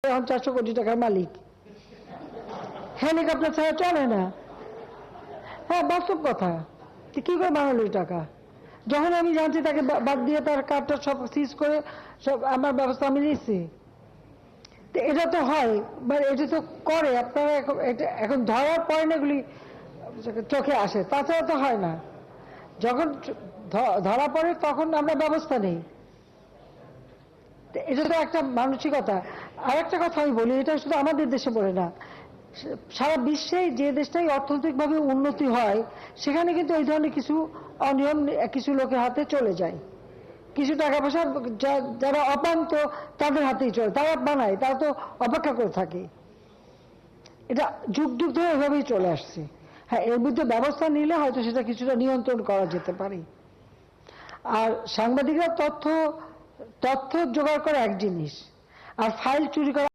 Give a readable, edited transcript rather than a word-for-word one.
এখন 400 কোটি টাকার মালিক, হেলিকপ্টার ছাড়া চলে না। হ্যাঁ, বাস্তব কথা। কি করে বানালো এই টাকা? যখন আমি জানছি তাকে বাদ দিয়ে তার কার্ডটা সব সিজ করে সব আমার ব্যবস্থা আমি নিচ্ছি। এটা তো হয়, মানে এটা তো করে আপনারা এখন ধরার পরে না এগুলি চোখে আসে, তাছাড়া তো হয় না। যখন ধরা পড়ে তখন আমরা ব্যবস্থা নেই। এটা তো একটা মানসিকতা। আর একটা কথা আমি বলি, এটা শুধু আমাদের দেশে বলে না, সারা বিশ্বে যে দেশটাই অর্থনৈতিকভাবে উন্নতি হয় সেখানে কিন্তু এই ধরনের কিছু অনিয়ম কিছু লোকের হাতে চলে যায়। কিছু টাকা পয়সা যারা অপান্ত তাদের হাতেই চলে, তারা বানায়, তারা তো অপেক্ষা করে থাকে। এটা যুগ যুগ ধরে এভাবেই চলে আসছে। হ্যাঁ, এর বিরুদ্ধে ব্যবস্থা নিলে হয়তো সেটা কিছুটা নিয়ন্ত্রণ করা যেতে পারে। আর সাংবাদিকরা তথ্য জোগাড় করা এক জিনিস, আর ফাইল চুরি করা